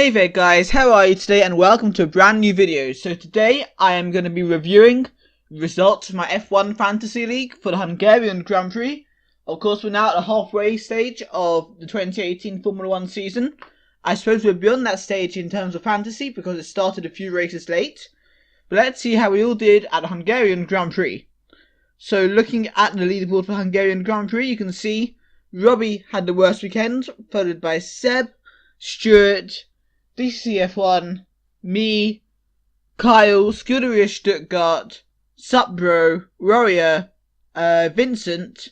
Hey there guys, how are you today and welcome to a brand new video. So today I am going to be reviewing results of my F1 Fantasy League for the Hungarian Grand Prix. Of course we're now at the halfway stage of the 2018 Formula 1 season. I suppose we're beyond that stage in terms of fantasy because it started a few races late. But let's see how we all did at the Hungarian Grand Prix. So looking at the leaderboard for Hungarian Grand Prix, you can see Robbie had the worst weekend, followed by Seb, Stuart, DCF1, me, Kyle, Scuderia Stuttgart, Supbro, Roria, Vincent,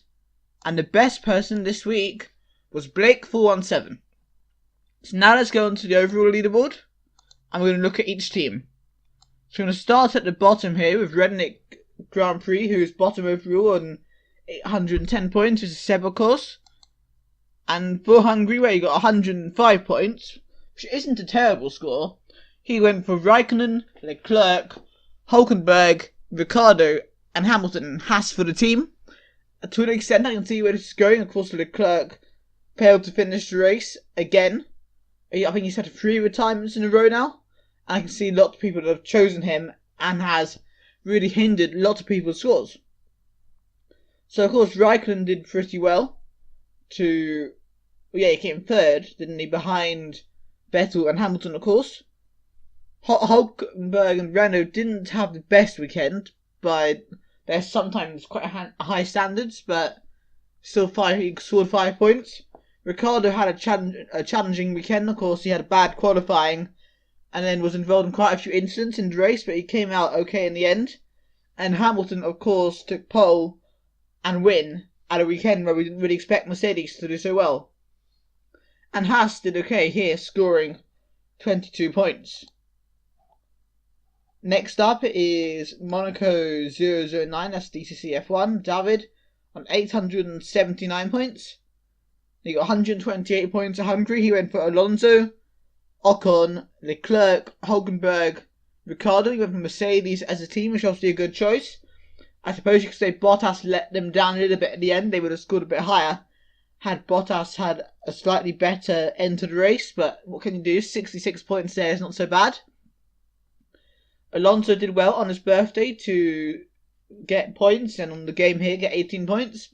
and the best person this week was Blake417. So now let's go on to the overall leaderboard, and we're going to look at each team. So I'm going to start at the bottom here with Redneck Grand Prix, who is bottom overall on 810 points, which is Seb of course. And for Hungary, where he got 105 points, which isn't a terrible score, he went for Raikkonen, Leclerc, Hulkenberg, Ricciardo, and Hamilton and Haas for the team. To an extent, I can see where this is going. Of course, Leclerc failed to finish the race again. I think he's had 3 retirements in a row now. And I can see lots of people that have chosen him and has really hindered lots of people's scores. So, of course, Raikkonen did pretty well. He came third, didn't he, behind Vettel and Hamilton, of course. Hulkenberg and Renault didn't have the best weekend, but they're sometimes quite high standards, but still he scored 5 points. Ricciardo had a challenging weekend, of course. He had a bad qualifying and then was involved in quite a few incidents in the race, but he came out okay in the end. And Hamilton, of course, took pole and win at a weekend where we didn't really expect Mercedes to do so well. And Haas did okay here, scoring 22 points. Next up is Monaco 009, that's DCC F1, David, on 879 points. He got 128 points at Hungary. He went for Alonso, Ocon, Leclerc, Hulkenberg, Ricciardo. He went for Mercedes as a team, which is obviously a good choice. I suppose you could say Bottas let them down a little bit at the end. They would have scored a bit higher had Bottas had a slightly better end to the race, but what can you do? 66 points there is not so bad. Alonso did well on his birthday to get points, and on the game here get 18 points.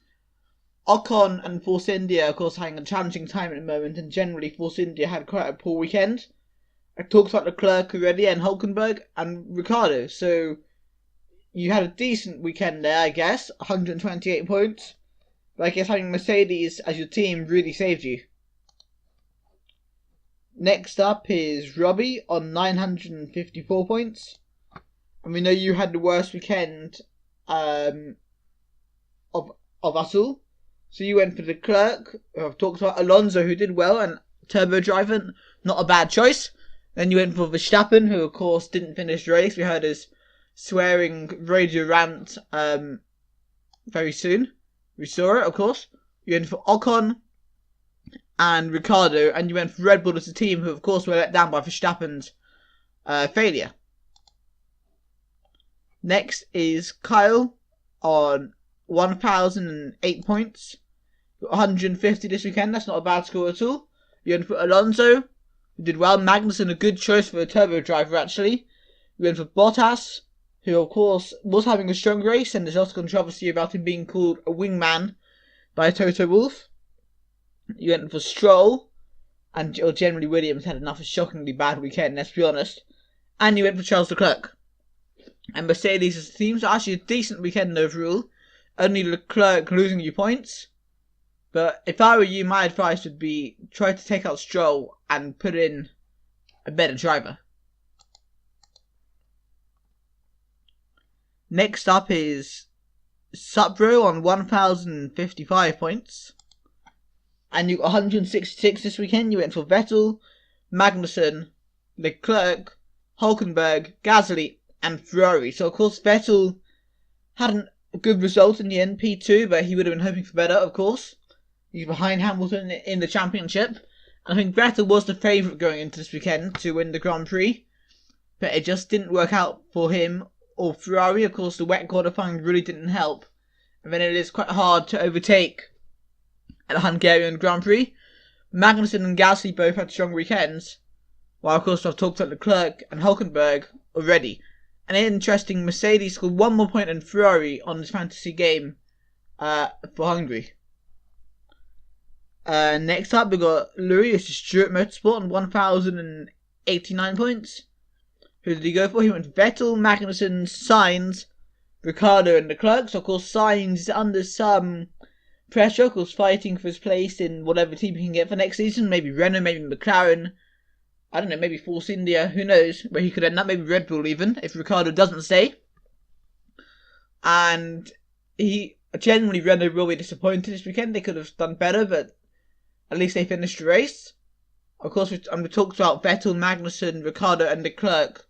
Ocon and Force India, of course, having a challenging time at the moment, and generally Force India had quite a poor weekend. I talked about Leclerc already, and Hulkenberg, and Ricciardo, so you had a decent weekend there, I guess. 128 points. But I guess having Mercedes as your team really saved you. Next up is Robbie on 954 points. And we know you had the worst weekend of us all. So you went for Leclerc. I've talked about Alonso, who did well, and Turbo Driver, not a bad choice. Then you went for Verstappen, who of course didn't finish the race. We heard his swearing radio rant very soon. We saw it, of course. You went for Ocon and Ricciardo, and you went for Red Bull as a team, who of course were let down by Verstappen's failure. Next is Kyle on 1,008 points. 150 this weekend, that's not a bad score at all. You went for Alonso, who did well. Magnussen, a good choice for a turbo driver actually. You went for Bottas, who of course was having a strong race, and there's also controversy about him being called a wingman by Toto Wolff. You went for Stroll, and generally Williams had enough a shockingly bad weekend, let's be honest. And you went for Charles Leclerc. And Mercedes as a team, so actually a decent weekend overall. Only Leclerc losing you points. But if I were you, my advice would be try to take out Stroll and put in a better driver. Next up is Supbro on 1,055 points. And you got 166 this weekend. You went for Vettel, Magnussen, Leclerc, Hulkenberg, Gasly, and Ferrari. So of course Vettel had a good result in the end, P2, but he would have been hoping for better, of course. He's behind Hamilton in the championship. And I think Vettel was the favourite going into this weekend to win the Grand Prix. But it just didn't work out for him or Ferrari. Of course, the wet qualifying really didn't help. And then it is quite hard to overtake at the Hungarian Grand Prix. Magnussen and Gasly both had strong weekends. Well, of course, I've talked about Leclerc and Hulkenberg already. And interesting, Mercedes scored one more point than Ferrari on this fantasy game for Hungary. Next up, we got Louis, which is Stuart Motorsport, on 1,089 points. Who did he go for? He went Vettel, Magnussen, Sainz, Ricciardo, and Leclerc. So, of course, Sainz is under some pressure, of course, fighting for his place in whatever team he can get for next season. Maybe Renault, maybe McLaren. I don't know, maybe Force India. Who knows where he could end up? Maybe Red Bull even, if Ricciardo doesn't stay. And he generally Renault will be disappointed this weekend. They could have done better, but at least they finished the race. Of course, we talked about Vettel, Magnussen, Ricciardo, and Leclerc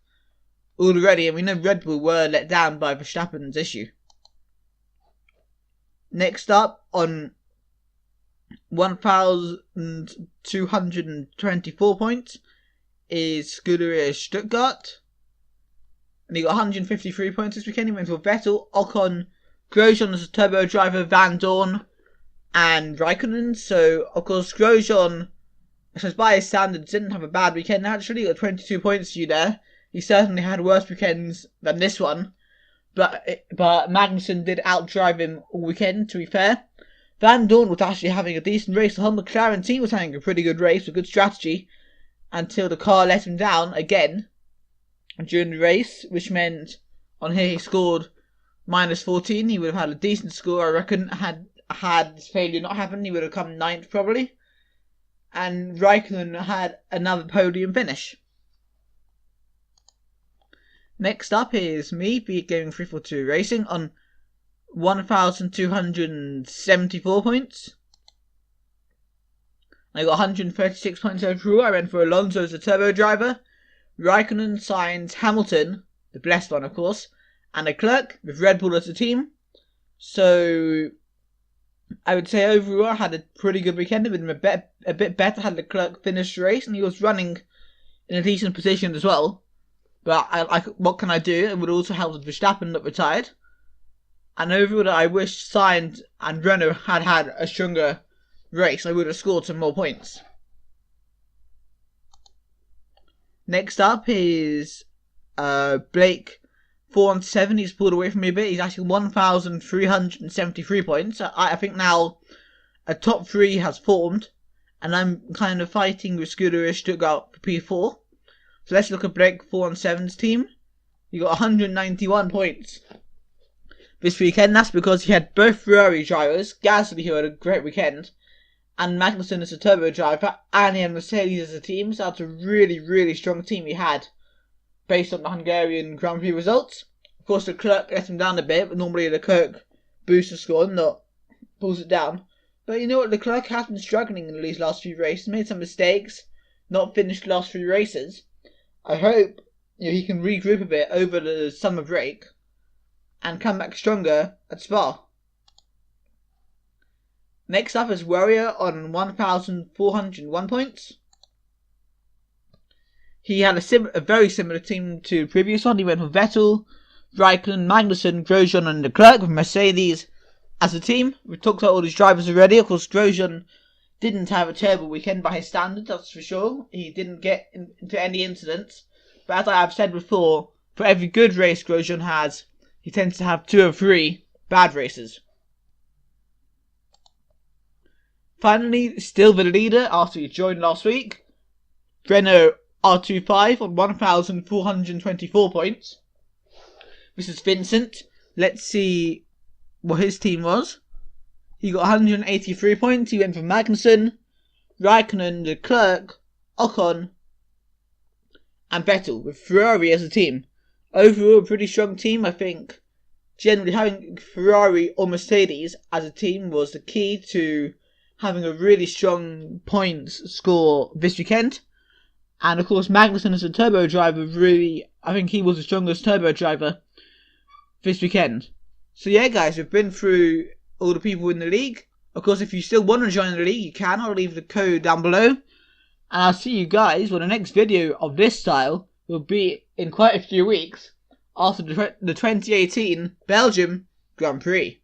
already, and we know Red Bull were let down by Verstappen's issue. Next up, on 1,224 points, is Scuderia Stuttgart. And he got 153 points this weekend. He went for Vettel, Ocon, Grosjean as a turbo driver, Van Dorn, and Raikkonen. So, of course, Grosjean, by his standards, didn't have a bad weekend actually. He got 22 points to you there. He certainly had worse weekends than this one. But Magnussen did outdrive him all weekend, to be fair. Van Dorn was actually having a decent race. The whole McLaren team was having a pretty good race, a good strategy, until the car let him down again during the race, which meant on here he scored -14. He would have had a decent score, I reckon. Had this failure not happened, he would have come 9th probably. And Raikkonen had another podium finish. Next up is me, Beat Gaming 342 Racing, on 1,274 points. I got 136 points overall. I went for Alonso as a turbo driver, Raikkonen, Sainz, Hamilton, the blessed one of course, and Leclerc with Red Bull as a team. So I would say overall I had a pretty good weekend. It would have been a bit better had Leclerc finished the race, and he was running in a decent position as well. But what can I do? It would also help with Verstappen that retired. And overall, I wish Sainz and Renault had a stronger race. I would have scored some more points. Next up is Blake 4-7. He's pulled away from me a bit. He's actually 1,373 points. I think now a top 3 has formed, and I'm kind of fighting with Scuderia Stuttgart for P4. So let's look at Blake 4-7's team. He got 191 points this weekend. That's because he had both Ferrari drivers, Gasly, who had a great weekend, and Magnussen as a turbo driver, and he had Mercedes as a team. So that's a really, really strong team he had based on the Hungarian Grand Prix results. Of course, Leclerc let him down a bit, but normally Leclerc boosts the score, not pulls it down. But you know what, Leclerc has been struggling in these last few races, made some mistakes, not finished the last few races. I hope he can regroup a bit over the summer break and come back stronger at Spa. Next up is Warrior on 1,401 points. He had a very similar team to the previous one. He went for Vettel, Raikkonen, Magnussen, Grosjean, and Leclerc with Mercedes as a team. We've talked about all these drivers already. Of course, Grosjean didn't have a terrible weekend by his standards, that's for sure. He didn't get into any incidents. But as I have said before, for every good race Grosjean has, he tends to have 2 or 3 bad races. Finally, still the leader after he joined last week, Renault R25 on 1,424 points. This is Vincent. Let's see what his team was. He got 183 points. He went for Magnussen, Raikkonen, Leclerc, Ocon, and Vettel with Ferrari as a team. Overall, a pretty strong team. I think generally having Ferrari or Mercedes as a team was the key to having a really strong points score this weekend. And of course, Magnussen as a turbo driver, I think he was the strongest turbo driver this weekend. So yeah, guys, we've been through all the people in the league. Of course, if you still want to join the league, you can. I'll leave the code down below. And I'll see you guys when the next video of this style will be in quite a few weeks after the 2018 Belgium Grand Prix.